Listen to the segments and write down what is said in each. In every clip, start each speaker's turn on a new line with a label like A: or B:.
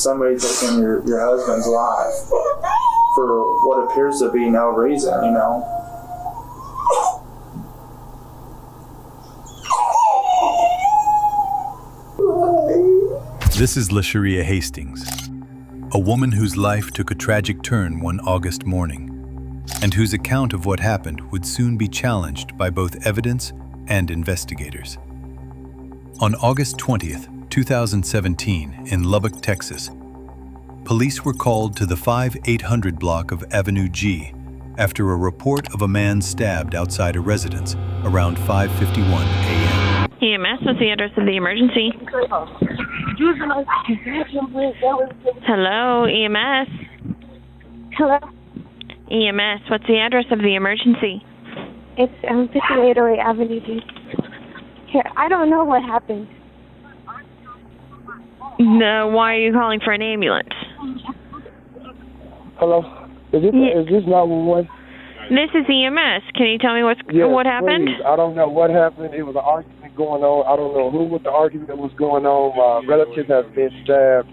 A: Somebody taking your husband's life for what appears to be no reason, you know?
B: This is LaSherria Hastings, a woman whose life took a tragic turn one August morning, and whose account of what happened would soon be challenged by both evidence and investigators. On August 20th, 2017, in Lubbock, Texas, police were called to the 5800 block of Avenue G after a report of a man stabbed outside a residence around 5:51 a.m.
C: EMS, what's the address of the emergency? Hello, EMS.
D: Hello.
C: EMS, what's the address of the emergency?
D: It's 5808 Avenue G. Here, I don't know what happened.
C: No, why are you calling for an ambulance?
E: Hello. Is this 911?
C: This is EMS. Can you tell me what happened?
E: Please. I don't know what happened. It was an argument going on. I don't know what the argument was going on. My relative has been stabbed.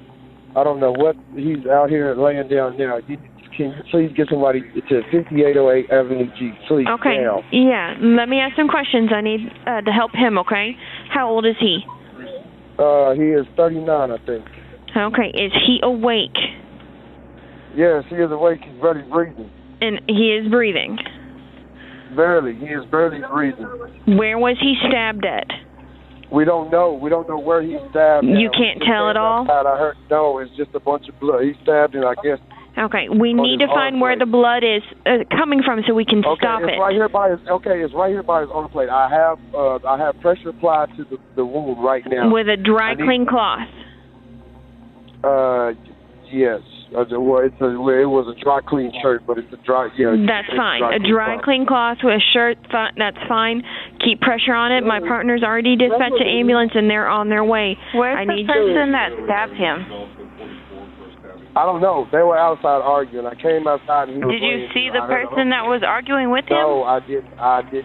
E: I don't know what. He's out here laying down now. Can you please get somebody to 5808 Avenue G, please?
C: Okay.
E: Now.
C: Yeah. Let me ask some questions. I need to help him, okay? How old is he?
E: He is 39, I think.
C: Okay. Is he awake?
E: Yes, he is awake. He's barely breathing.
C: And he is breathing?
E: Barely. He is barely breathing.
C: Where was he stabbed at?
E: We don't know. We don't know where he stabbed.
C: You can't tell at all?
E: I heard, no, it's just a bunch of blood. He stabbed and I guess.
C: Okay, we need to find where the blood is coming from so we can stop it.
E: It's right here by his. Okay, it's right here by his arm plate. I have pressure applied to the wound right now.
C: With a dry clean cloth.
E: Yes. Well, it was a dry clean shirt, but it's a dry. Yeah.
C: That's fine. A dry clean cloth with a shirt. That's fine. Keep pressure on it. My partner's already dispatched an ambulance and they're on their way.
F: Where's the person that stabbed him?
E: I don't know. They were outside arguing. I came outside and he was
F: Did you see the person that was arguing with him?
E: No, I did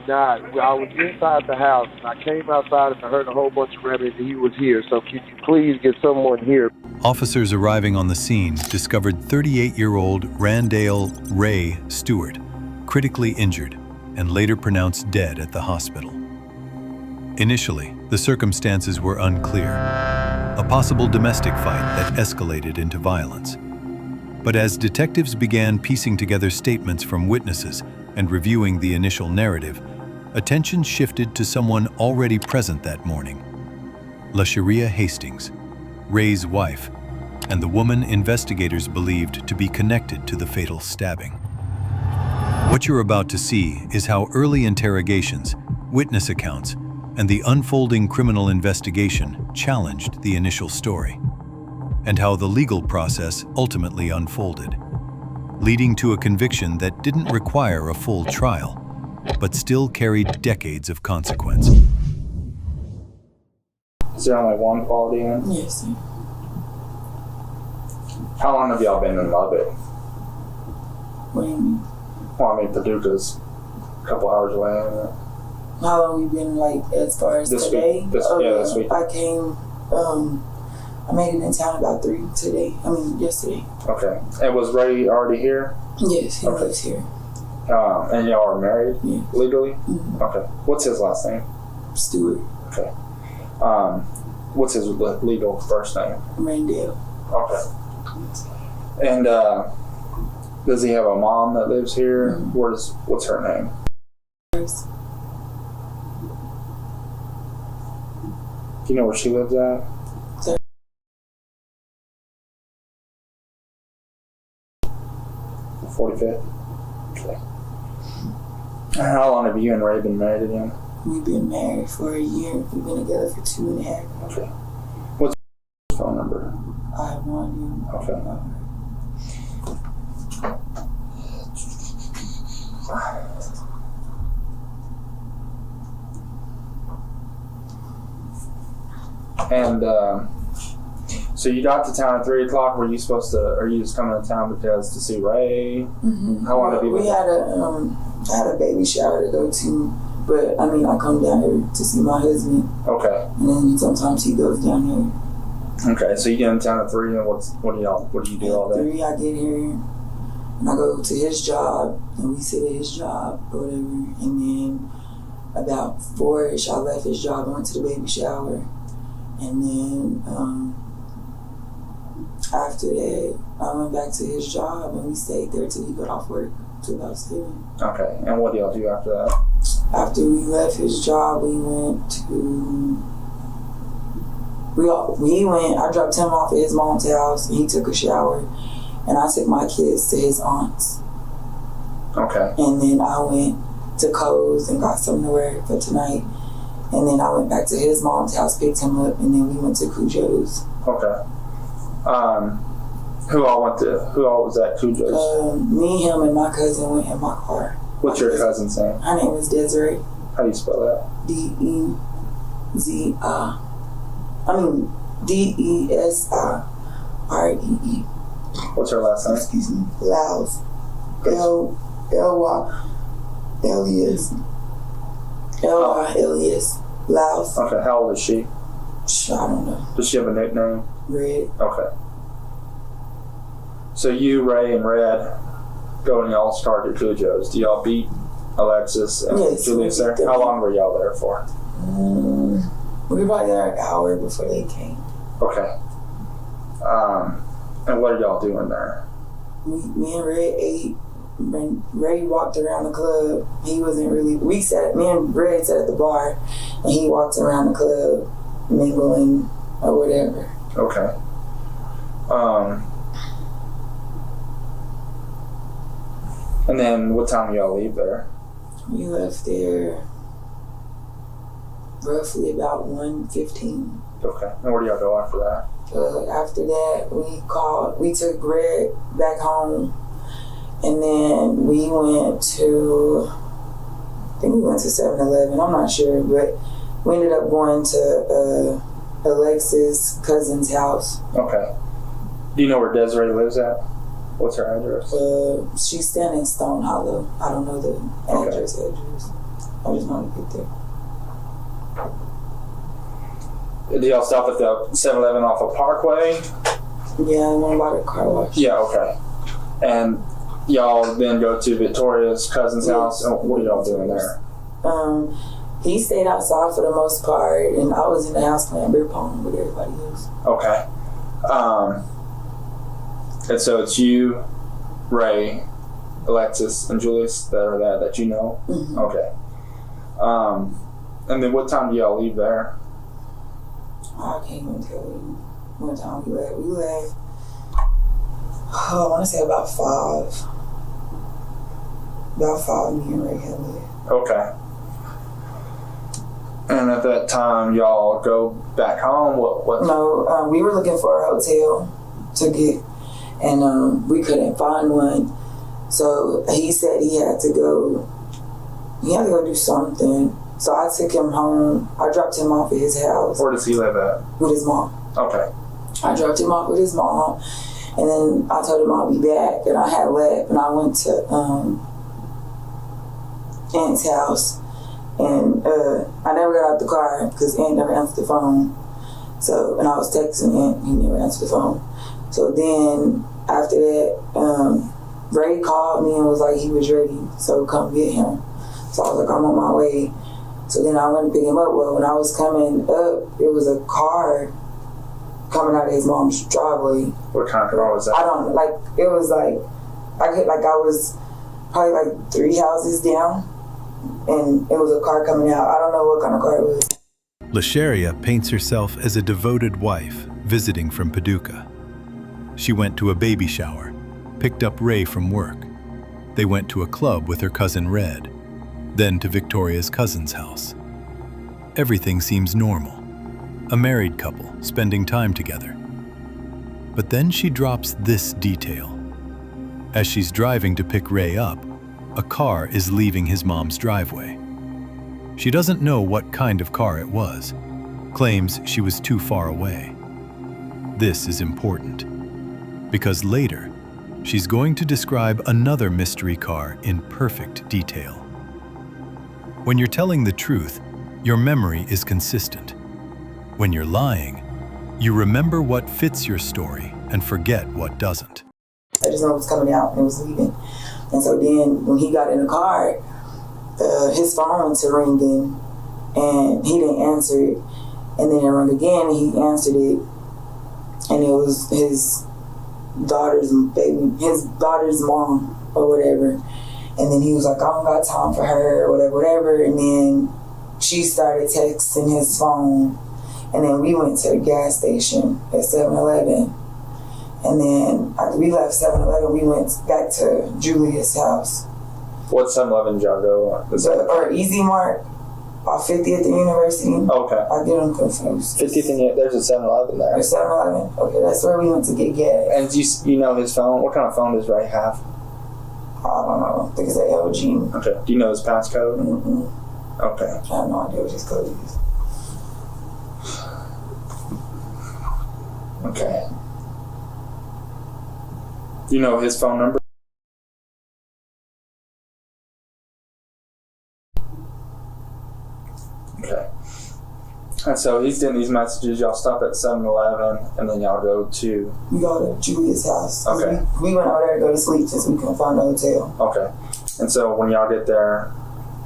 E: not. I was inside the house. I came outside and I heard a whole bunch of rabbits and he was here. So can you please get someone here?
B: Officers arriving on the scene discovered 38-year-old Randale Stewart, critically injured, and later pronounced dead at the hospital. Initially, the circumstances were unclear. A possible domestic fight that escalated into violence. But as detectives began piecing together statements from witnesses and reviewing the initial narrative, attention shifted to someone already present that morning. LaSherria Hastings, Ray's wife, and the woman investigators believed to be connected to the fatal stabbing. What you're about to see is how early interrogations, witness accounts, and the unfolding criminal investigation challenged the initial story, and how the legal process ultimately unfolded, leading to a conviction that didn't require a full trial, but still carried decades of consequence.
A: Is there only one quality in?
G: Yes, sir.
A: How long have y'all been in Lubbock?
G: What do you mean?
A: Well, I mean, Paducah's a couple hours away.
G: How long we been, like, as far as
A: this
G: today?
A: Week. This week.
G: I came, I made it in town about 3 yesterday.
A: Okay. And was Ray already here?
G: Yes, he was here.
A: And y'all are married?
G: Yeah.
A: Legally?
G: Mm-hmm.
A: Okay. What's his last name?
G: Stewart.
A: Okay. What's his legal first name?
G: Randale.
A: Okay. And does he have a mom that lives here?
G: Mm-hmm.
A: What's her name? Do you know where she lives at? 45th? Okay. How long have you and Ray been married again?
G: We've been married for a year. We've been together for 2.5.
A: Okay. What's your phone number?
G: I have no idea.
A: Okay. And so you got to town at 3 o'clock. Were you supposed to? Are you just coming to town because to see Ray?
G: Mm-hmm.
A: How long have you been?
G: We had I had a baby shower to go to, but I mean I come down here to see my husband.
A: Okay.
G: And then sometimes he goes down here.
A: Okay, so you get in town at 3, and what do you do all day?
G: 3, I get here, and I go to his job, and we sit at his job or whatever. And then about 4-ish, I left his job, I went to the baby shower, and then after that, I went back to his job, and we stayed there till he got off work till about 7.
A: Okay, and what do y'all do after that?
G: After we left his job, we went, I dropped him off at his mom's house, and he took a shower, and I took my kids to his aunt's.
A: Okay.
G: And then I went to Co's and got something to wear for tonight, and then I went back to his mom's house, picked him up, and then we went to Cujo's.
A: Okay. Who all was at Cujo's?
G: Me, him, and my cousin went in my car.
A: What's your cousin's name?
G: Her name is Desiree.
A: How do you spell that?
G: Desiree.
A: What's her last name?
G: Excuse me. Lyles. L-Y-L-E-S. L-Y-L-E-S. Lyles.
A: Okay, how old is she?
G: I don't know.
A: Does she have a nickname?
G: Red.
A: Okay. So you, Ray, and Red go and y'all start at Cujo's. Do y'all beat Alexis and Julius there? How long were y'all there for?
G: We were probably there an hour before they came.
A: Okay. And what are y'all doing there?
G: Me and Red ate. Ray walked around the club. He wasn't really. Me and Red sat at the bar, and he walked around the club, mingling or whatever.
A: Okay. And then what time do y'all leave there?
G: We left there roughly about 1:15.
A: Okay. And where do y'all go after that?
G: After that, we took Red back home, and then we went to, I think we went to 7-Eleven, I'm not sure, but we ended up going to Alexis' cousin's house.
A: Okay. Do you know where Desiree lives at? What's her address?
G: She's staying in Stone Hollow. I don't know the address. I just know to get there.
A: Do y'all stop at the 7-Eleven off of Parkway?
G: Yeah, I went by the car wash.
A: Yeah, okay. And y'all then go to Victoria's cousin's house, and what are y'all doing there?
G: He stayed outside for the most part, and I was in the house playing beer pong with everybody else.
A: Okay. And so it's you, Ray, Alexis, and Julius that you know? Mm-hmm. Okay. And then what time do y'all leave there?
G: I can't even tell you what time we left. We left, I want to say about 5. About 5, me and Ray had left.
A: Okay. And at that time, y'all go back home? What?
G: No, we were looking for a hotel to get, and we couldn't find one. So he said he had to go do something. So I took him home. I dropped him off at his house.
A: Where does he live at?
G: With his mom.
A: Okay.
G: I dropped him off with his mom, and then I told him I'll be back, and I had left, and I went to Aunt's house, and I never got out the car because Aunt never answered the phone. So, and I was texting Aunt, he never answered the phone. So then after that, Ray called me and was like he was ready, so come get him. So I was like, I'm on my way. So then I went to pick him up. Well, when I was coming up, it was a car coming out of his mom's driveway.
A: What kind of car was that?
G: I don't know. It was I was probably 3 houses down, and it was a car coming out. I don't know what kind of car it was.
B: LaSherria paints herself as a devoted wife visiting from Paducah. She went to a baby shower, picked up Ray from work. They went to a club with her cousin Red, then to Victoria's cousin's house. Everything seems normal. A married couple spending time together. But then she drops this detail. As she's driving to pick Ray up, a car is leaving his mom's driveway. She doesn't know what kind of car it was, claims she was too far away. This is important, because later, she's going to describe another mystery car in perfect detail. When you're telling the truth, your memory is consistent. When you're lying, You remember what fits your story and forget what doesn't.
G: I just know it was coming out and it was leaving. And so then when he got in the car, his phone went to ringing and he didn't answer it. And then it rang again and he answered it. And it was his daughter's mom or whatever. And then he was like, I don't got time for her or whatever. And then she started texting his phone. And then we went to the gas station at 7-Eleven. And then after we left 7-Eleven, we went back to Julia's house.
A: What 7-Eleven did y'all go on?
G: Or Easy Mart off 50th and University.
A: Okay.
G: I get them confused.
A: 50th and there's a 7-Eleven there.
G: There's 7-Eleven? Okay, that's where we went to get gas.
A: And you know his phone? What kind of phone does Ray have?
G: I don't know. I think it's an LG.
A: Okay. Do you know his passcode?
G: Mm-mm.
A: Okay.
G: I have no idea what his code is.
A: Okay. Do you know his phone number? Okay. And so he's getting these messages. Y'all stop at 7-Eleven, and then y'all go to...
G: We go to Julia's house.
A: Okay.
G: We went over there to go to sleep since we couldn't find a hotel.
A: Okay. And so when y'all get there,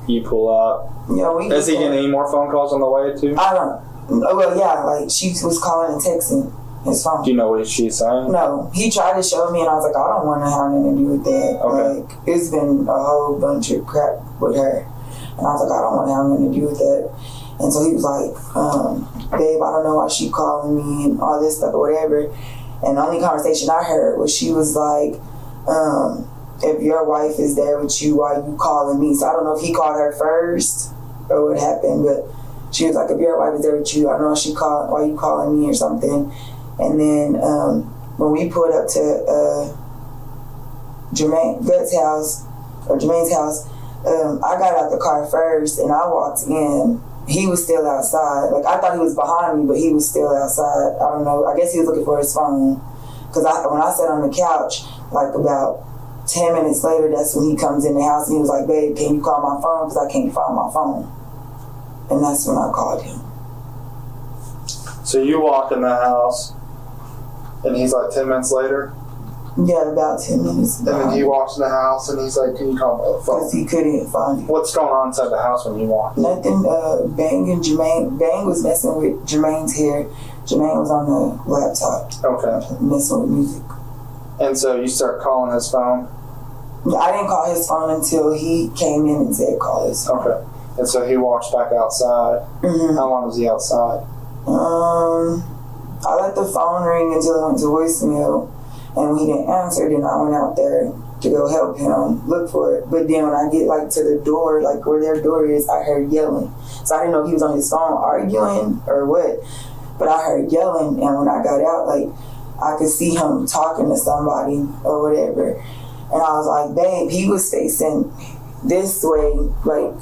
A: you pull up.
G: Yeah,
A: Is he getting any more phone calls on the way, too?
G: I don't... Well, yeah, like, she was calling and texting his phone.
A: Do you know what she's saying?
G: No. He tried to show me, and I was like, I don't want to have anything to do with that.
A: Okay.
G: Like, it's been a whole bunch of crap with her. And I was like, I don't want to have anything to do with that. And so he was like, babe, I don't know why she calling me and all this stuff or whatever. And the only conversation I heard was she was like, if your wife is there with you, why you calling me? So I don't know if he called her first or what happened, but she was like, if your wife is there with you, I don't know if why you calling me or something. And then when we pulled up to Jermaine's house, I got out the car first and I walked in. He was still outside. Like, I thought he was behind me, but he was still outside. I don't know. I guess he was looking for his phone. Because when I sat on the couch, like about 10 minutes later, that's when he comes in the house and he was like, babe, can you call my phone? Because I can't find my phone. And that's when I called him.
A: So you walk in the house, and he's like 10 minutes later?
G: Yeah, about 10 minutes.
A: And then he walks in the house, and he's like, can you call my phone?
G: Because he couldn't find it.
A: What's going on inside the house when you walk?
G: Nothing. Bang and Jermaine. Bang was messing with Jermaine's hair. Jermaine was on the laptop.
A: Okay.
G: Messing with music.
A: And so you start calling his phone?
G: I didn't call his phone until he came in and said call his phone.
A: Okay. And so he walks back outside.
G: Mm-hmm.
A: How long was he outside?
G: I let the phone ring until it went to voicemail. And when he didn't answer, then I went out there to go help him look for it. But then when I get like to the door, like where their door is, I heard yelling. So I didn't know if he was on his phone arguing or what. But I heard yelling, and when I got out, like I could see him talking to somebody or whatever. And I was like, babe, he was facing this way, like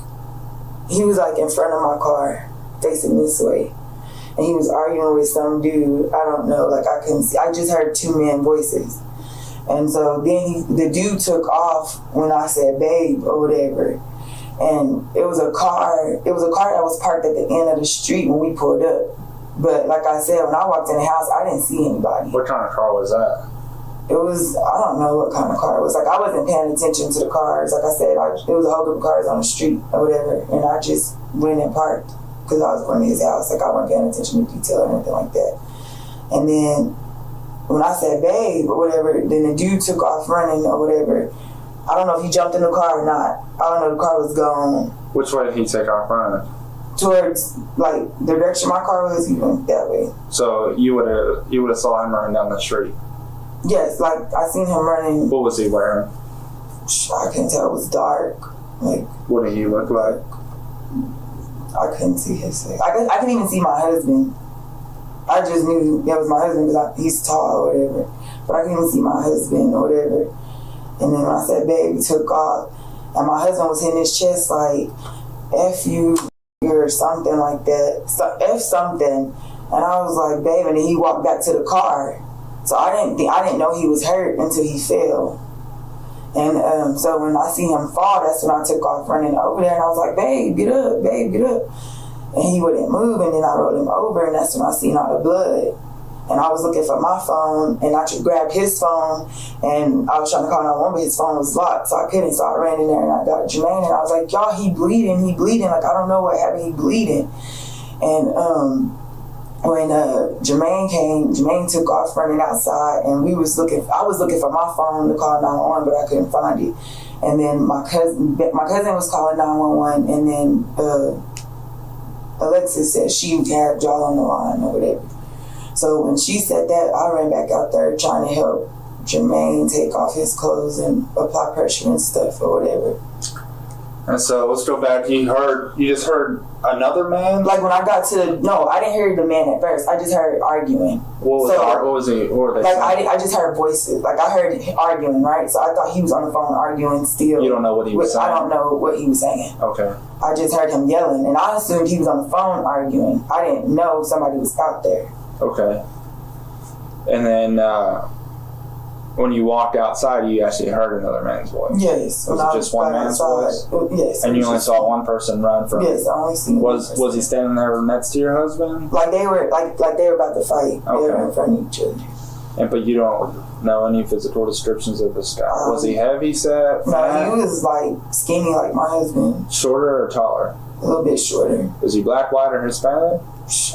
G: he was like in front of my car, facing this way. And he was arguing with some dude. I don't know, like I couldn't see. I just heard two men voices. And so then the dude took off when I said babe or whatever. And it was a car that was parked at the end of the street when we pulled up. But like I said, when I walked in the house, I didn't see anybody.
A: What kind of car was that?
G: It was, I don't know what kind of car it was. Like I wasn't paying attention to the cars. Like I said, it was a whole group of cars on the street or whatever. And I just went and parked. Because I was going to his house, like I wasn't paying attention to detail or anything like that. And then when I said babe or whatever, then the dude took off running or whatever. I don't know if he jumped in the car or not. I don't know, the car was gone.
A: Which way did he take off running?
G: Towards like the direction my car was, he went that way.
A: So you would have saw him running down the street?
G: Yes, like I seen him running.
A: What was he wearing?
G: I can't tell, it was dark. Like,
A: what did he look like?
G: I couldn't see his face. I couldn't even see my husband. I just knew that was my husband because he's tall or whatever. But I couldn't even see my husband or whatever. And then when I said babe, he took off. And my husband was hitting his chest like, F you or something like that. So, F something. And I was like, babe. And then he walked back to the car. So I didn't know he was hurt until he fell. And so when I see him fall, that's when I took off running over there. And I was like, babe, get up, babe, get up. And he wouldn't move. And then I rolled him over, and that's when I seen all the blood. And I was looking for my phone, and I grabbed his phone, and I was trying to call 911, but his phone was locked, so I couldn't. So I ran in there and I got Jermaine, and I was like, y'all, he bleeding. Like, I don't know what happened, he bleeding. And when Jermaine came, Jermaine took off running outside, and I was looking for my phone to call 911, but I couldn't find it. And then my cousin was calling 911, and then Alexis said she had y'all on the line or whatever. So when she said that, I ran back out there trying to help Jermaine take off his clothes and apply pressure and stuff or whatever.
A: And so let's go back. You just heard another man?
G: Like when I got to, no, I didn't hear the man at first. I just heard arguing. What were they I just heard voices. Like I heard arguing, right? So I thought he was on the phone arguing still.
A: You don't know what he was saying?
G: I don't know what he was saying.
A: Okay.
G: I just heard him yelling, and I assumed he was on the phone arguing. I didn't know somebody was out there.
A: Okay. And then when you walked outside, you actually heard another man's voice.
G: Yes.
A: Was it just one man's voice?
G: Yes.
A: And you only saw one person run from?
G: Yes, I only seen.
A: Was he standing there next to your husband?
G: Like they were about to fight.
A: Okay.
G: They were in front of each other.
A: But you don't know any physical descriptions of this guy. Was he heavy set?
G: No, he was like skinny like my husband.
A: Shorter or taller?
G: A little bit shorter.
A: Was he black, white, or Hispanic?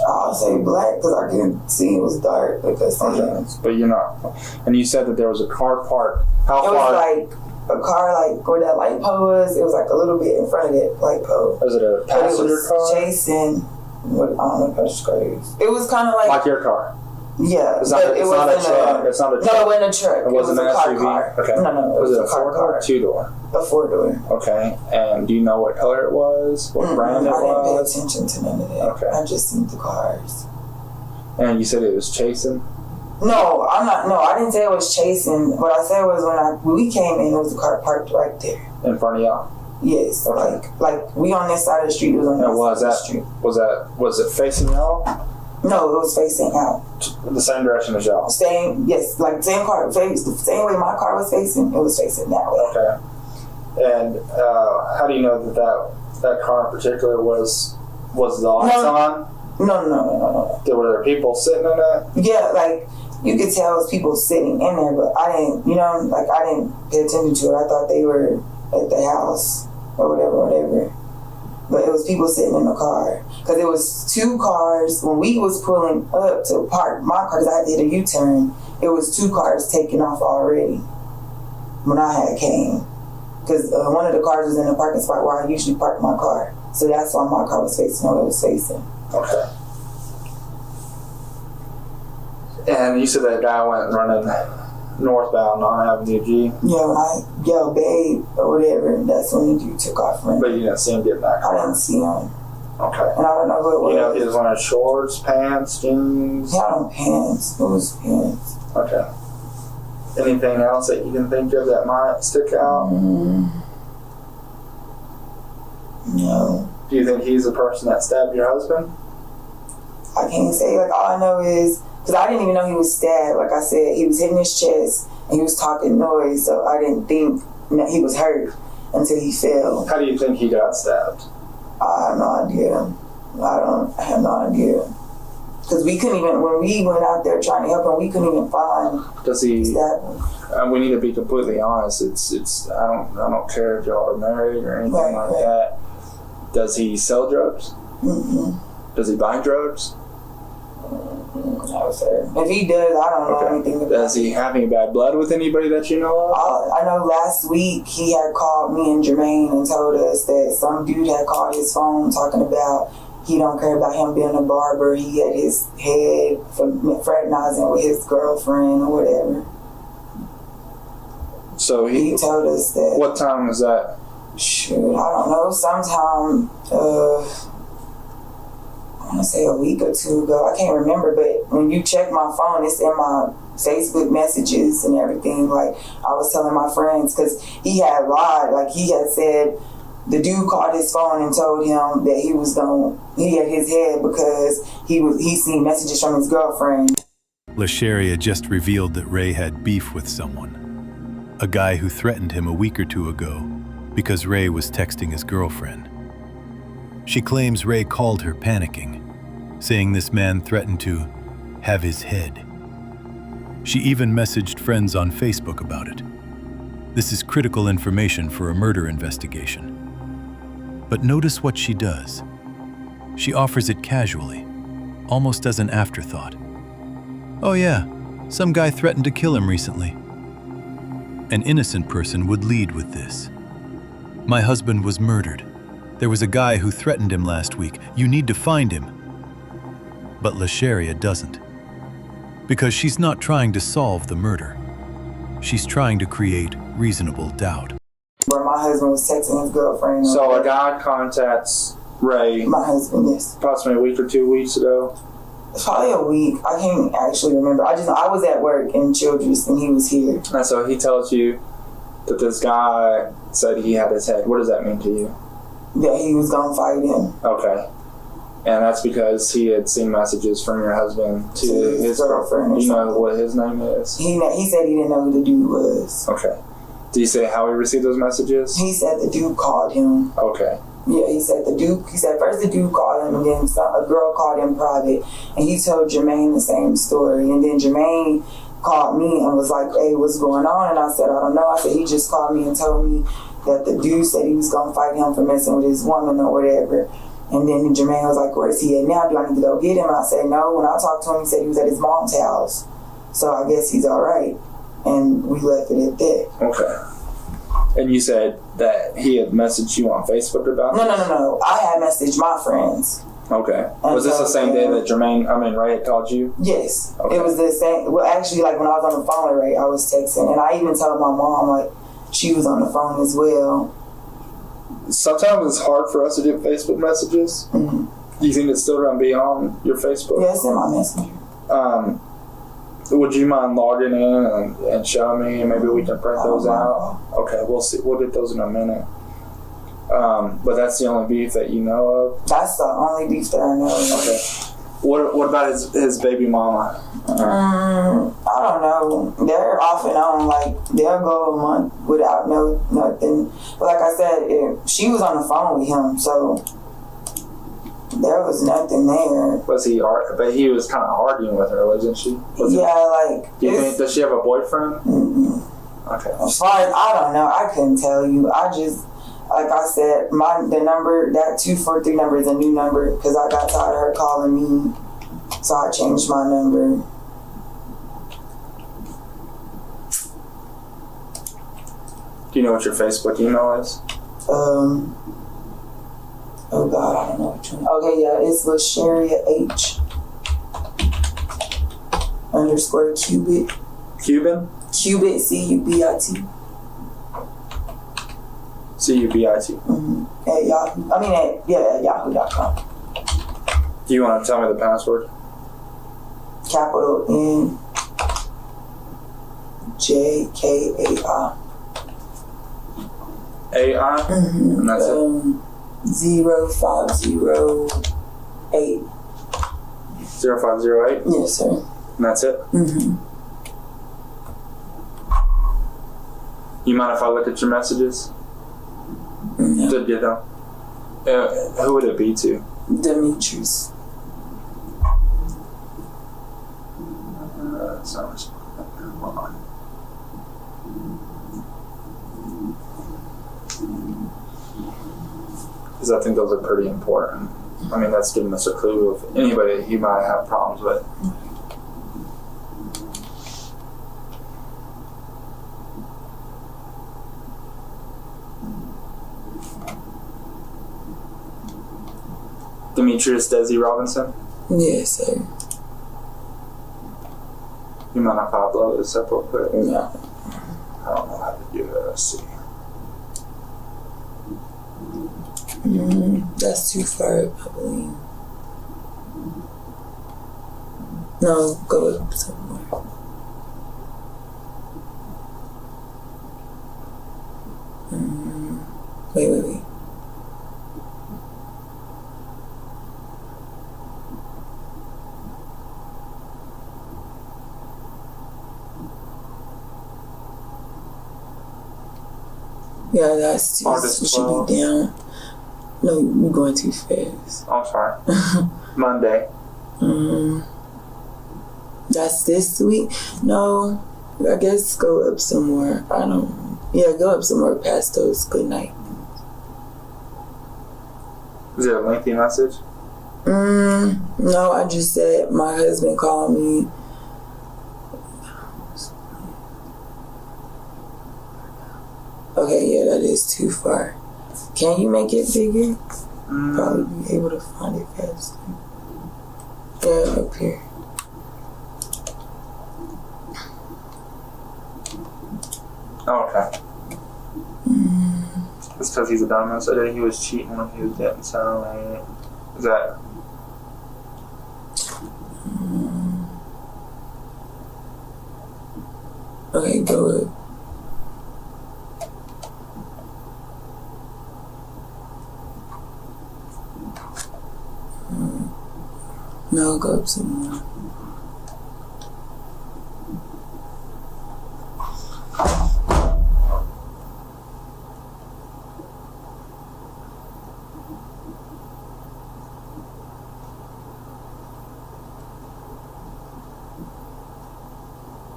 G: I'll say black because I couldn't see, it was dark.
A: But you're not. And you said that there was a car parked. How far?
G: It was like a car, like where that light pole was. It was like a little bit in front of that light pole.
A: Was it a passenger car?
G: Chasing. I don't know if that's crazy. It was kind of like
A: your car.
G: Yeah,
A: it's not a truck. It's not a truck.
G: No, it wasn't a truck.
A: It wasn't
G: an
A: an SUV.
G: Car.
A: Okay.
G: No.
A: Was it a 4-door or 2-door?
G: A 4-door.
A: Okay. And do you know what color it was? What brand it was?
G: I didn't pay attention to none of that.
A: Okay.
G: I just seen the cars.
A: And you said it was chasing?
G: No, I didn't say it was chasing. What I said was when we came in, there was a car parked right there.
A: In front of y'all?
G: Yes. Okay. Like we on this side of the street. It was on this side of the street.
A: Was it facing y'all?
G: No, it was facing out.
A: The same direction as y'all?
G: Yes, like same car, the same way my car was facing, it was facing that way.
A: Okay. And how do you know that car in particular was the lights on? No. Were there people sitting in it?
G: Yeah, like you could tell it was people sitting in there, but I didn't pay attention to it. I thought they were at the house or whatever. But it was people sitting in the car. Because it was 2 cars. When we was pulling up to park my car, because I had to hit a U-turn, it was 2 cars taking off already when I had came. Because one of the cars was in the parking spot where I usually park my car. So that's why my car was facing what it was facing.
A: Okay. And you said that guy went running northbound on Avenue G?
G: Yeah, when I yelled babe or whatever, that's when he took off running.
A: But you didn't see him get back?
G: I didn't see him.
A: Okay.
G: And I don't know who it was.
A: You know if he was wearing shorts, pants, jeans?
G: He had on pants. It was pants.
A: Okay. Anything else that you can think of that might stick out?
G: No.
A: Do you think he's the person that stabbed your husband?
G: I can't say. Like, all I know is, because I didn't even know he was stabbed. Like I said, he was hitting his chest and he was talking noise, so I didn't think he was hurt until he fell.
A: How do you think he got stabbed?
G: I have no idea. I have no idea. Because we couldn't even, when we went out there trying to help him, we couldn't even find.
A: Does he?
G: Stab
A: we need to be completely honest. It's. I don't care if y'all are married or anything like that. Does he sell drugs?
G: Mm-hmm.
A: Does he buy drugs?
G: No, sir. If he does, I don't know anything about it.
A: Does he have any bad blood with anybody that you know of?
G: I know last week he had called me and Jermaine and told us that some dude had called his phone talking about he don't care about him being a barber. He had his head fraternizing with his girlfriend or whatever.
A: So
G: he told us that.
A: What time was that?
G: Shoot, I don't know. Sometime, I want to say a week or 2 ago. I can't remember, but when you check my phone, it's in my Facebook messages and everything. Like, I was telling my friends, because he had lied. Like, he had said the dude called his phone and told him that he had his head because he seen messages from his girlfriend.
B: LaSherria just revealed that Ray had beef with someone, a guy who threatened him a week or 2 ago because Ray was texting his girlfriend. She claims Ray called her panicking, saying this man threatened to have his head. She even messaged friends on Facebook about it. This is critical information for a murder investigation. But notice what she does. She offers it casually, almost as an afterthought. Oh yeah, some guy threatened to kill him recently. An innocent person would lead with this. My husband was murdered. There was a guy who threatened him last week. You need to find him. But LaSherria doesn't. Because she's not trying to solve the murder. She's trying to create reasonable doubt.
G: Where my husband was texting his girlfriend.
A: So a guy contacts Ray.
G: My husband, yes.
A: Approximately a week or 2 weeks ago.
G: Probably a week. I can't actually remember. I was at work in Childress and he was here.
A: And so he tells you that this guy said he had his head. What does that mean to you?
G: That he was gonna fight him.
A: Okay. And that's because he had seen messages from your husband to his girlfriend. Do you know what his name is?
G: He said he didn't know who the dude was.
A: Okay. Did he say how he received those messages?
G: He said the dude called him.
A: Okay.
G: Yeah, he said first the dude called him and then a girl called him private and he told Jermaine the same story and then Jermaine called me and was like, hey, what's going on? And I said, I don't know. I said, he just called me and told me that the dude said he was going to fight him for messing with his woman or whatever. And then Jermaine was like, where is he at now? Do I need to go get him? And I said, no. When I talked to him, he said he was at his mom's house. So I guess he's all right. And we left it at that.
A: Okay. And you said that he had messaged you on Facebook about this?
G: No. I had messaged my friends.
A: Okay. Was this the same day that Ray had called you?
G: Yes.
A: Okay.
G: It was the same. Well, actually, like when I was on the phone with Ray, I was texting. And I even told my mom, like, she was on the phone as well.
A: Sometimes it's hard for us to get Facebook messages. Mm-hmm. Do you think it's still going to be on your Facebook?
G: Yeah, it's in my messenger.
A: Would you mind logging in and showing me, and maybe we can print those out? Okay, we'll see. We'll get those in a minute. But that's the only beef that you know of?
G: That's the only beef that I know of.
A: Okay. What about his baby mama?
G: I don't know. They're off and on. Like, they'll go a month without nothing. But like I said, she was on the phone with him, so there was nothing there.
A: But he was kind of arguing with her, wasn't she? Does she have a boyfriend? Mm-hmm. Okay.
G: As far as, I don't know. I couldn't tell you. I just, like I said, the number, that 243 number is a new number because I got tired of her calling me. So I changed my number.
A: Do you know what your Facebook email is?
G: Oh God, I don't know which one. Okay, yeah, it's LaSherria H _Cubit.
A: Cuban?
G: Cubit, C-U-B-I-T.
A: C-U-B-I-T.
G: Mm-hmm. At Yahoo. At yahoo.com.
A: Do you want to tell me the password?
G: Capital N J-K-A-I.
A: A-I?
G: Mm-hmm.
A: And that's it?
G: 0508.
A: 0508?
G: Yes, sir.
A: And that's it?
G: Mm-hmm.
A: You mind if I look at your messages?
G: No.
A: Did you know? Who would it be to?
G: Demetrius.
A: That's not responding. Hold on. Because I think those are pretty important. I mean, that's giving us a clue of anybody he might have problems with. Demetrius Desi Robinson?
G: Yes, sir.
A: You mind if I upload this up real quick?
G: No.
A: I don't know how to do that. Let's see.
G: That's too far, I believe. No, go up somewhere. Wait. Yeah, that's too.
A: August
G: We should be down. No, you're going too fast.
A: I'm sorry. Monday.
G: That's this week? No, I guess go up some more. Go up some more past those good night.
A: Is it a lengthy message?
G: No, I just said my husband called me. Okay, yeah, that is too far. Can you make it bigger? Probably be able to find it faster. Yeah, up here.
A: Oh, okay. It's because he's a dumbass. I did. He was cheating when he was getting salary. Is that?
G: Okay, go ahead. No, go up some more.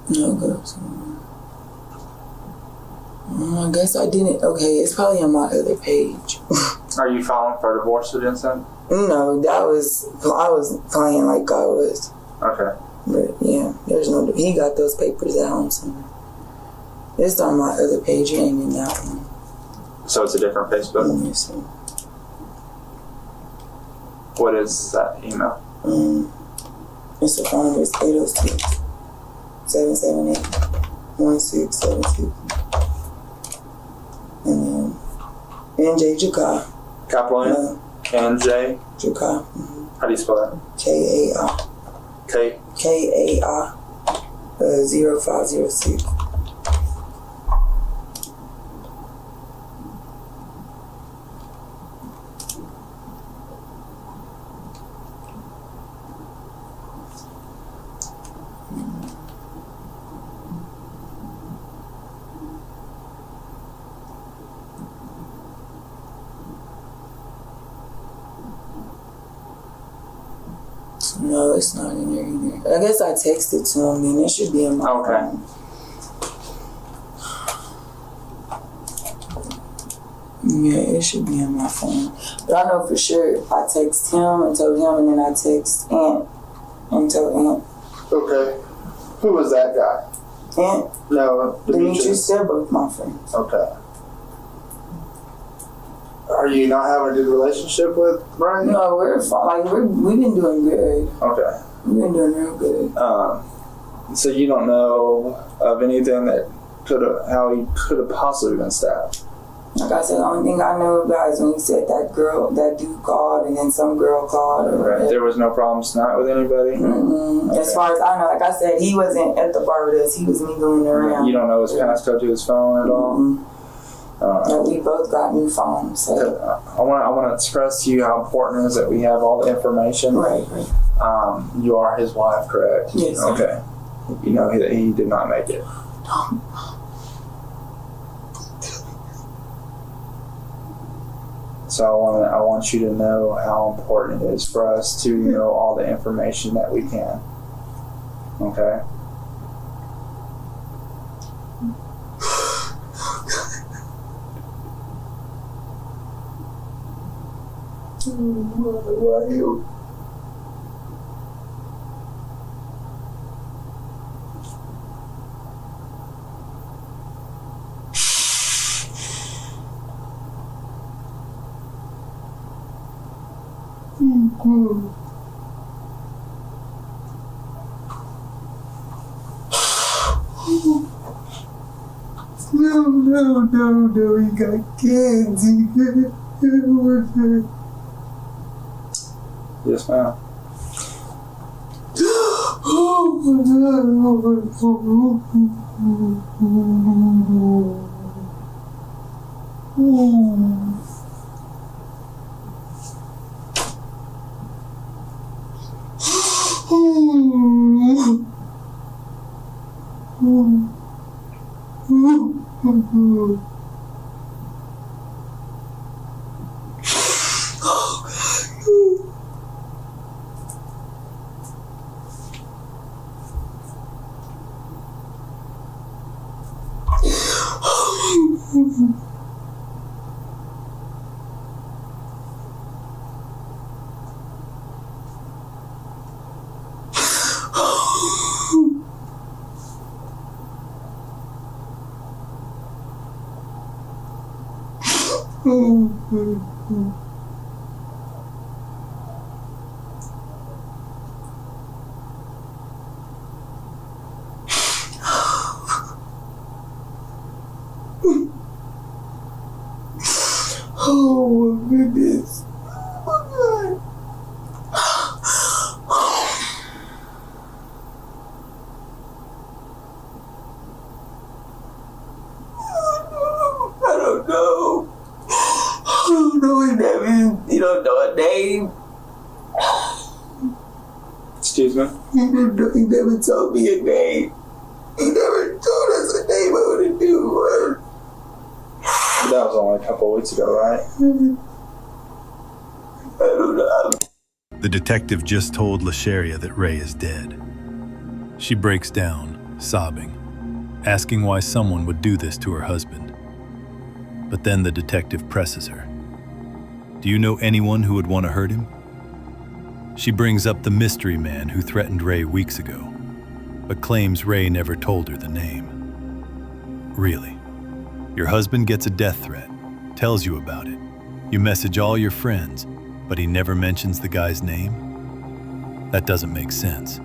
G: No, go up some more. I guess I didn't. Okay, it's probably on my other page.
A: Are you filing for divorce with Vincent?
G: No, I was playing like I was.
A: Okay.
G: But yeah, there's no. He got those papers at home somewhere. It's on my other page. It ain't in that one.
A: So it's a different Facebook?
G: Let me see.
A: What is that email?
G: It's the phone number. It's 806-778-1676. And then NJ Jakar.
A: Capital N? NJ?
G: Jakar.
A: How do you spell that?
G: K-A-R. K-A-R 0506. No, it's not in there either. I guess I texted to him, then it should be in my phone. Yeah, it should be in my phone. But I know for sure I text him and told him, and then I text Aunt and told Aunt.
A: Okay. Who was that guy?
G: Aunt?
A: No,
G: Demetrius. They're both my friends.
A: Okay. Are you not having a good relationship with Brian?
G: No, we're fine. Like we've been doing good.
A: Okay.
G: We've been doing real good.
A: So you don't know of anything that how he could have possibly been stabbed?
G: Like I said, the only thing I know about is when he said that dude called, and then some girl called.
A: Right. There was no problems tonight with anybody?
G: Okay. As far as I know, like I said, he wasn't at the bar with us. He was mingling around.
A: You don't know his passcode to his phone at all?
G: We both got new phones. So.
A: I want to express to you how important it is that we have all the information.
G: Right.
A: You are his wife, correct?
G: Yes.
A: Okay. You know that he did not make it. So I want you to know how important it is for us to know all the information that we can. Okay? Why you? No, he got kids. Yes, ma'am.
G: Oh my goodness. Oh God. I don't know. I don't know his name. You don't know a name.
A: Excuse me?
G: He never told me a name. He never told us a name. What would it do?
A: That was only a couple of weeks ago, right?
G: I don't know.
B: The detective just told LaSherria that Ray is dead. She breaks down, sobbing, asking why someone would do this to her husband. But then the detective presses her. Do you know anyone who would want to hurt him? She brings up the mystery man who threatened Ray weeks ago, but claims Ray never told her the name. Really? Your husband gets a death threat, tells you about it. You message all your friends, but he never mentions the guy's name? That doesn't make sense.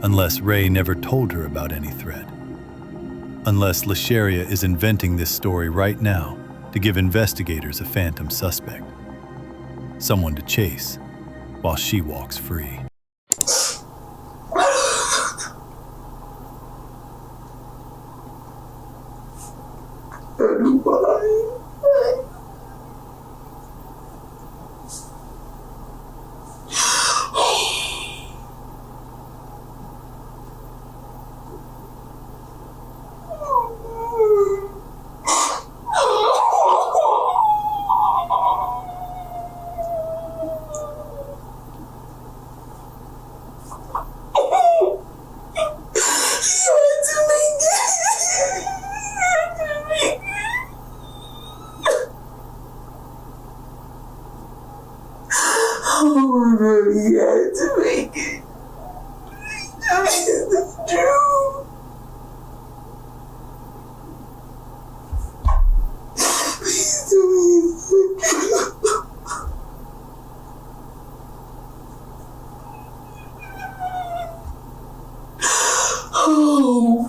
B: Unless Ray never told her about any threat. Unless LaSherria is inventing this story right now to give investigators a phantom suspect. Someone to chase while she walks free.
G: He had to make it. I mean, it's true. Please tell me it's true. Oh,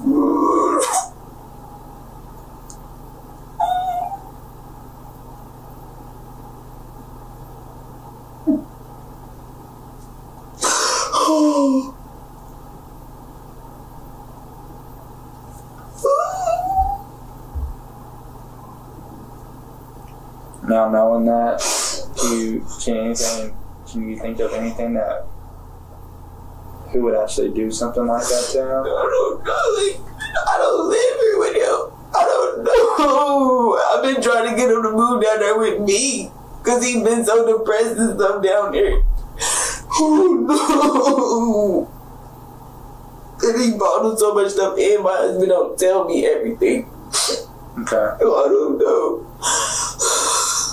A: Now knowing that, can you think of anything that who would actually do something like that to him?
G: I don't know. I don't live here with him. I don't know. I've been trying to get him to move down there with me because he's been so depressed and stuff down there. Oh no. And he bought him so much stuff and my husband don't tell me everything.
A: Okay.
G: So I don't know.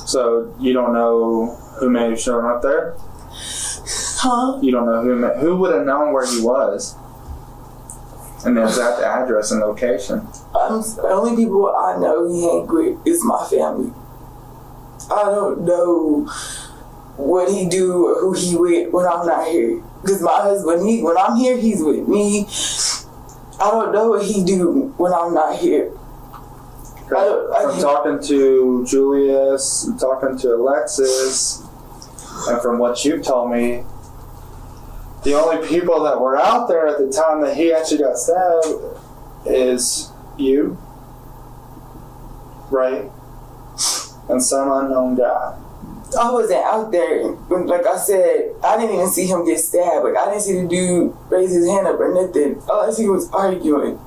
A: So you don't know who may have shown up there?
G: Huh?
A: You don't know who would have known where he was? And the exact address and location.
G: The only people I know he hang with is my family. I don't know what he do or who he with when I'm not here. Because my husband, when I'm here, he's with me. I don't know what he do when I'm not here.
A: From talking to Julius, talking to Alexis, and from what you've told me, the only people that were out there at the time that he actually got stabbed is you, right? And some unknown guy.
G: I wasn't out there. Like I said, I didn't even see him get stabbed. Like I didn't see the dude raise his hand up or nothing. All I see was arguing.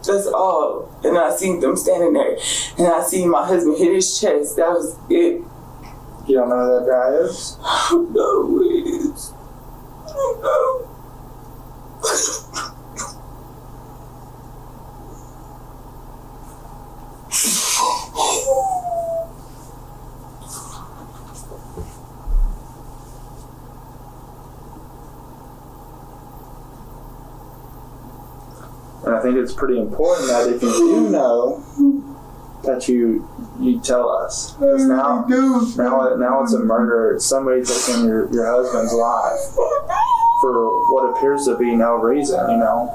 G: That's all. And I seen them standing there. And I seen my husband hit his chest. That was it.
A: You don't know who that guy is?
G: I don't know who it is. I don't know.
A: it's pretty important that if you do know, that you tell us. Because now it's a murder. It's somebody taking your husband's life for what appears to be no reason, you know.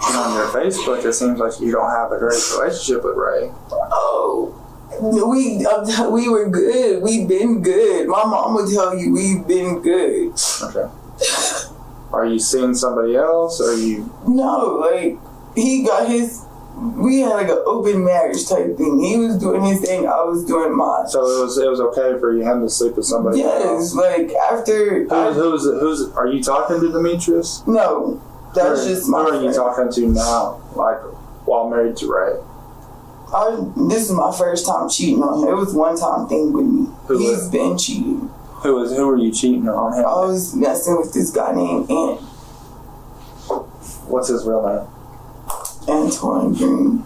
A: And on your Facebook, it seems like you don't have a great relationship with Ray.
G: Oh, we were good. We've been good. My mom would tell you we've been good.
A: Okay. Are you seeing somebody else? Or are you?
G: No, like he got his. We had like an open marriage type thing. He was doing his thing. I was doing mine.
A: So it was okay for him to sleep with somebody else?
G: Yes, like after.
A: Who's? Are you talking to Demetrius?
G: No, that's just my.
A: Who are you talking to now? Like while married to Ray?
G: This is my first time cheating on him. It was one time thing with me. He's been cheating.
A: Who were you cheating on him?
G: I was messing with this guy named Ant.
A: What's his real name?
G: Antoine Green.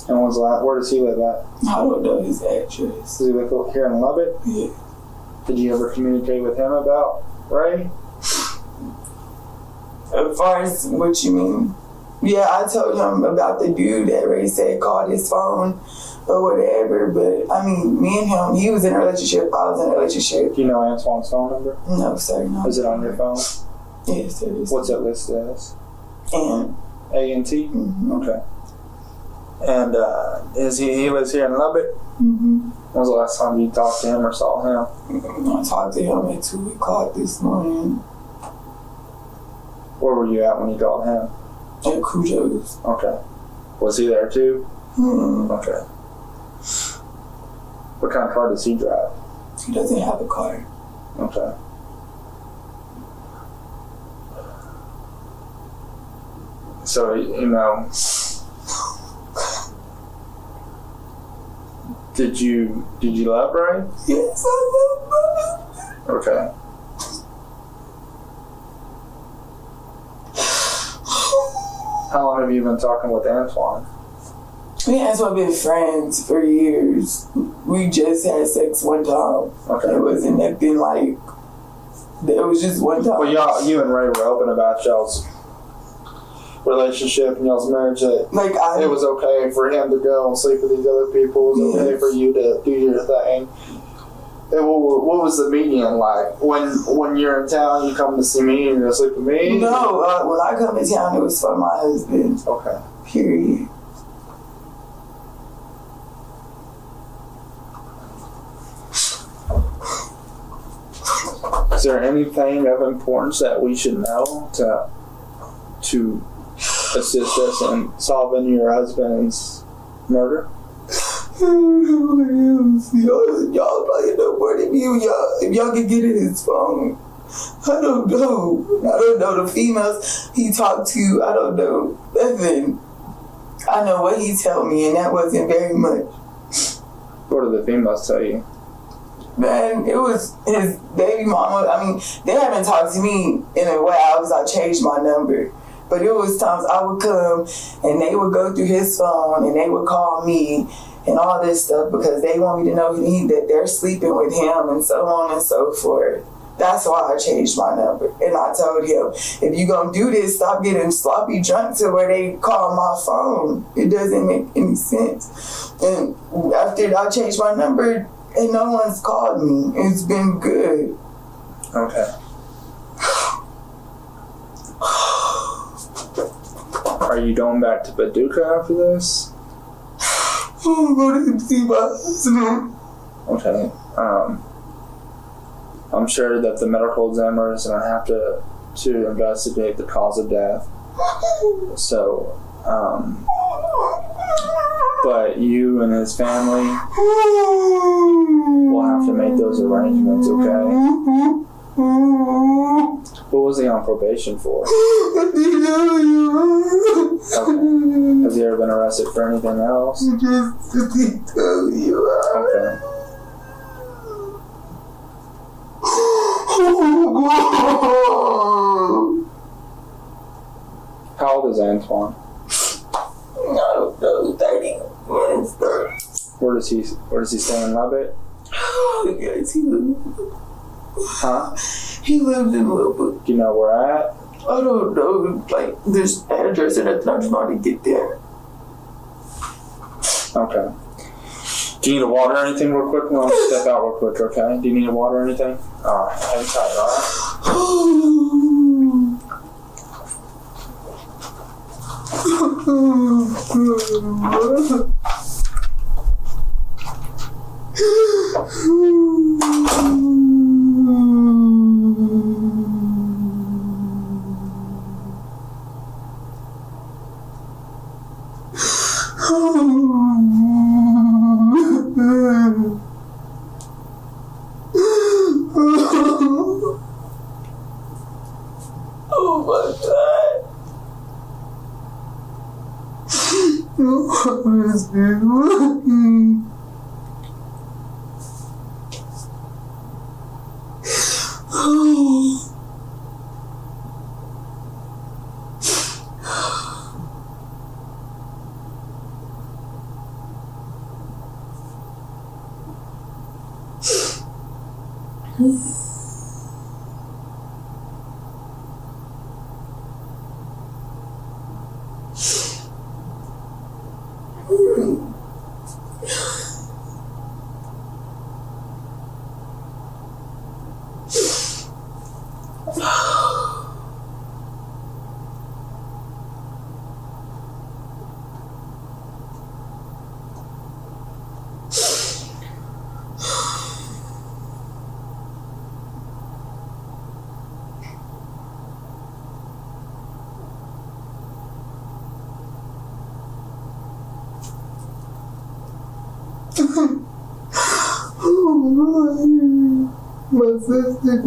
A: And where does he live at?
G: I don't know his address.
A: Does he live here in Lubbock?
G: Yeah.
A: Did you ever communicate with him about Ray?
G: As far as what you mean? Yeah, I told him about the dude that Ray said called his phone or whatever, but I mean, me and him, he was in a relationship, I was in a relationship.
A: Do you know Antoine's phone number?
G: No, sir, no.
A: Is it on your phone?
G: Yes, it is.
A: What's it listed as?
G: Ant.
A: A-N-T?
G: Mm-hmm.
A: Okay. And he lives here in Lubbock?
G: Mm-hmm.
A: When was the last time you talked to him or saw him?
G: I talked to him at 2 o'clock this morning.
A: Where were you at when you called him?
G: At Cujo's.
A: Okay. Was he there too?
G: Mm-hmm.
A: Okay. What kind of car does he drive?
G: He doesn't have a car.
A: Okay. So, you know, did you love Ray?
G: Yes, I love Ray.
A: Okay. How long have you been talking with Antoine?
G: Me and Antoine been friends for years. We just had sex one time.
A: Okay.
G: It wasn't nothing like. It was just one time.
A: Well, you and Ray were open about y'all's relationship and y'all's marriage. That it was okay for him to go and sleep with these other people. It was okay for you to do your thing. And what was the median like? When you're in town, you come to see me and you're going to sleep with me?
G: No, when I come to town, it was for my husband.
A: Okay.
G: Period.
A: Is there anything of importance that we should know to assist us in solving your husband's murder?
G: Y'all probably know more than me. If y'all can get in his phone. I don't know. I don't know the females he talked to. I don't know nothing. I know what he told me, and that wasn't very much.
A: What did the females tell you?
G: Man, it was his baby mama. I mean, they haven't talked to me in a while because I changed my number. But it was times I would come and they would go through his phone and they would call me and all this stuff because they want me to know that they're sleeping with him and so on and so forth. That's why I changed my number. And I told him, if you gonna do this, stop getting sloppy drunk to where they call my phone. It doesn't make any sense. And after I changed my number, and no one's called me. It's been good.
A: Okay. Are you going back to Paducah after this?
G: I'm going to see my husband.
A: Okay. I'm sure that the medical examiner is going to have to investigate the cause of death. So, but you and his family will have to make those arrangements, okay? What was he on probation for? Okay. Has he ever been arrested for anything else? Okay. How old is Antoine?
G: I don't know, 30.
A: Where does he stay in Lubbock?
G: Yes, he lived.
A: Huh?
G: He lived in Lubbock.
A: Do you know where at?
G: I don't know, like, this address and nothing. I just know how to get there.
A: Okay. Do you need a water or anything real quick? We'll step out real quick, okay? Do you need a water or anything? Alright, hang tight, alright?
G: Oh my God. My sister,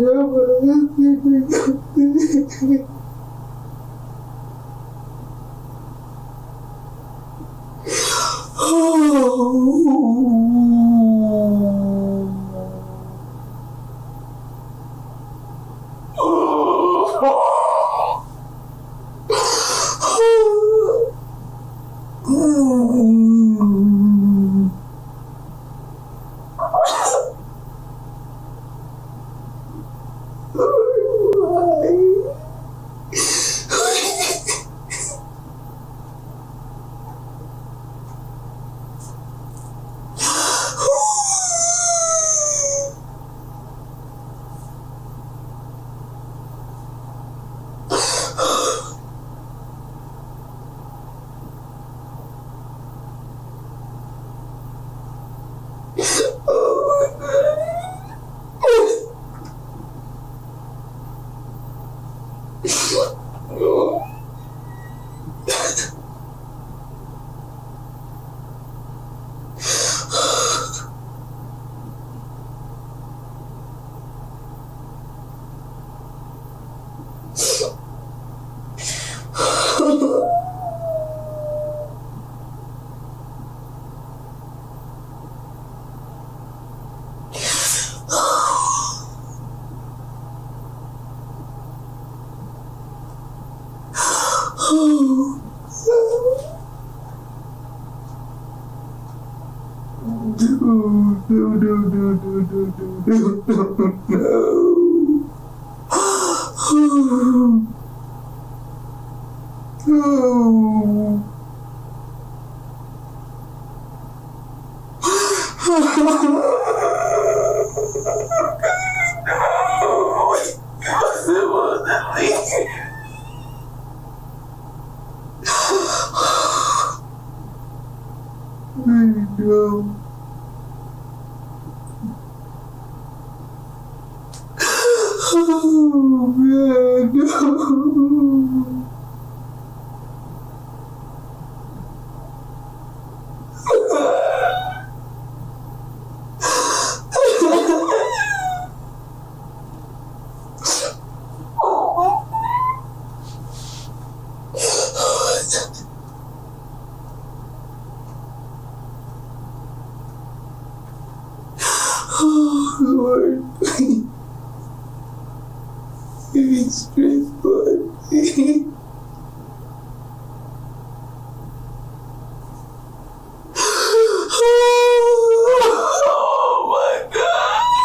G: Oh my God.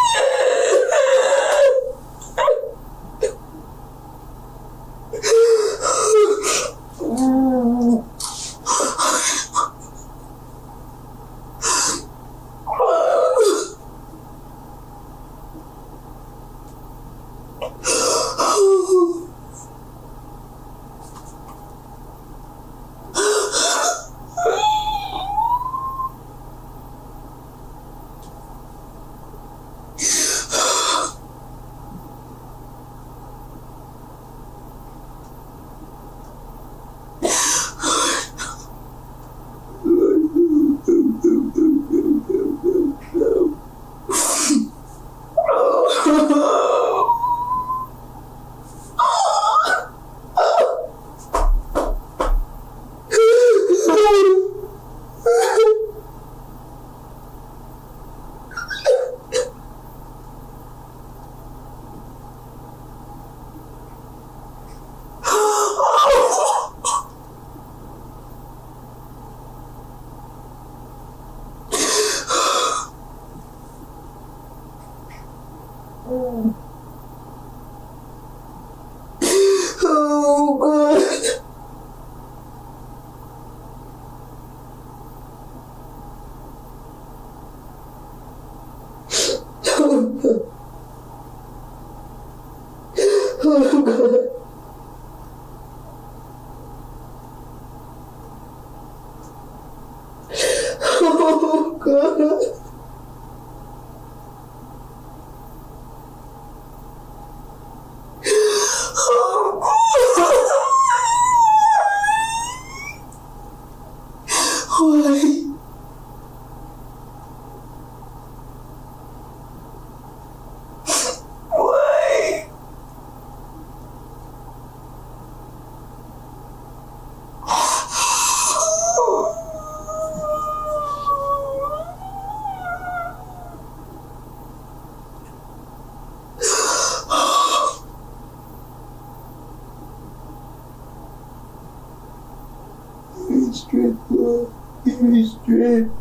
G: Oh, God. Oh, God. Oh, God. Why? Why? Give me strength, Lord. Give me strength.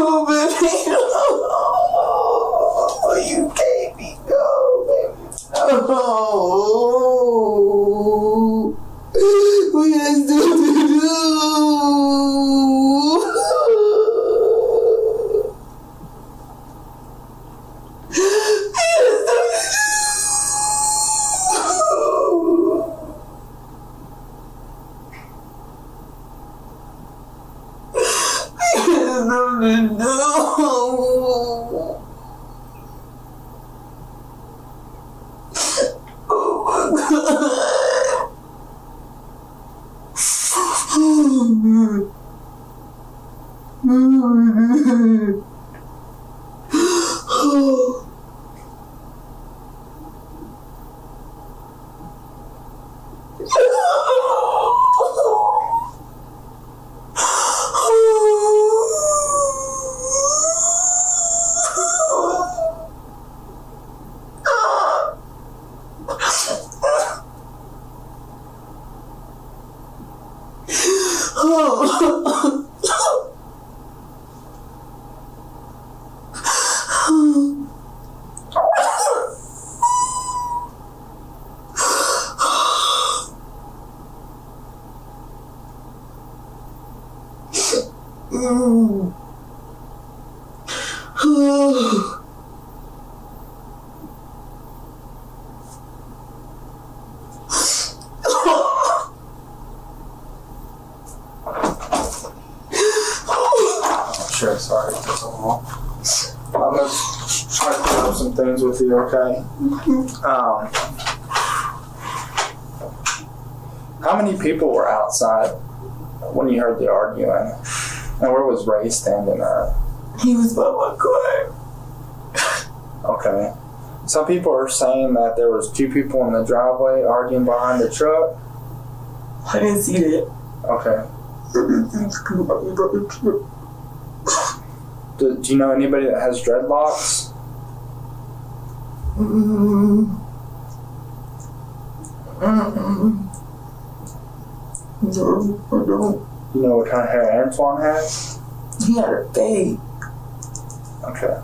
G: Oh, baby. Oh, you gave me go, baby. Oh, we had stuff to do.
A: Sure, sorry. I'm going to try to clear up some things with you, okay? How many people were outside when you heard the arguing? And where was Ray standing at?
G: He was by my car.
A: Okay. Some people are saying that there was 2 people in the driveway arguing behind the truck.
G: I didn't see that.
A: Okay. Do you know anybody that has dreadlocks?
G: No, I don't.
A: You know what kind of hair Antoine has?
G: He had a fade.
A: Okay.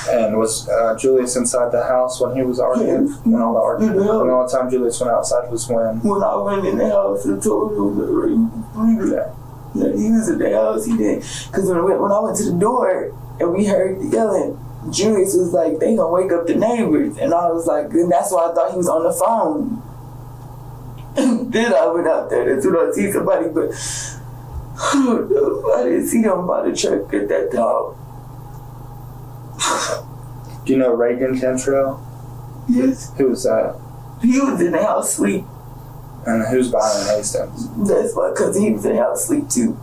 A: And was Julius inside the house when he was arguing?
G: Yes.
A: When all the arguing?
G: Yeah.
A: And all the time Julius went outside was when?
G: When I went in the house and told him that Ray was breathing.
A: Yeah.
G: Yeah, he was in the house, he did. Because when I went to the door and we heard the yelling, Julius was like, they gonna wake up the neighbors. And I was like, and that's why I thought he was on the phone. And then I went out there, that's when I see somebody, but I don't know, I didn't see them by the truck at that time.
A: Do you know Reagan Cantrell?
G: Yes.
A: Who was that?
G: He was in the house sleep.
A: And who's Byron Hastings?
G: That's my cousin, he was in the house sleep too.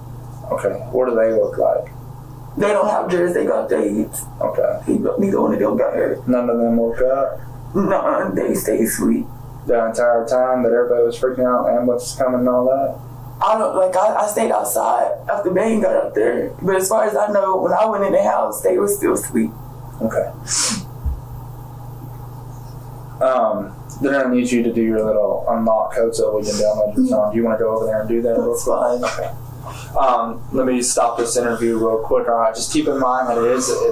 A: Okay. What do they look like?
G: They don't have jerseys, they got AIDS.
A: Okay.
G: Neither one of them got hurt.
A: None of them woke up?
G: Nah, they stayed asleep.
A: The entire time that everybody was freaking out, ambulance was coming and all that?
G: I stayed outside after Bane got up there. But as far as I know, when I went in the house, they were still asleep.
A: Okay. They're going to need you to do your little unlock code so we can download your phone. Do you want to go over there and do that real quick?
G: Fine.
A: Okay. Let me stop this interview real quick. All right. Just keep in mind that it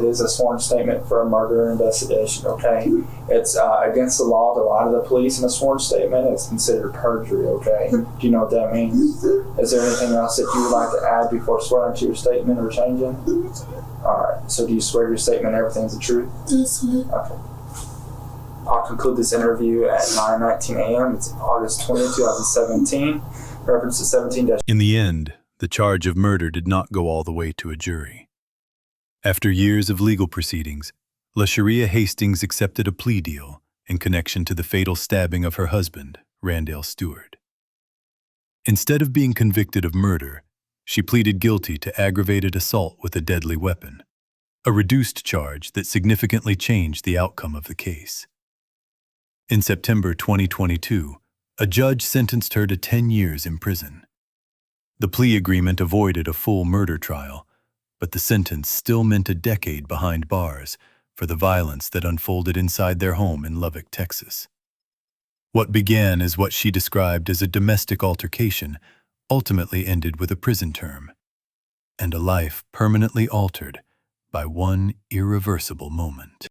A: is a sworn statement for a murder investigation. Okay. It's against the law to lie to the police in a sworn statement. It's considered perjury. Okay. Do you know what that means? Is there anything else that you would like to add before swearing to your statement or changing? All right. So do you swear your statement everything's the truth?
G: Yes, sir.
A: Okay. I'll conclude this interview at 9:19 a.m. It's August 20, 2017. Reference to 17-
B: In the end, the charge of murder did not go all the way to a jury. After years of legal proceedings, LaSherria Hastings accepted a plea deal in connection to the fatal stabbing of her husband, Randale Stewart. Instead of being convicted of murder, she pleaded guilty to aggravated assault with a deadly weapon, a reduced charge that significantly changed the outcome of the case. In September 2022, a judge sentenced her to 10 years in prison. The plea agreement avoided a full murder trial, but the sentence still meant a decade behind bars for the violence that unfolded inside their home in Lubbock, Texas. What began as what she described as a domestic altercation ultimately ended with a prison term and a life permanently altered by one irreversible moment.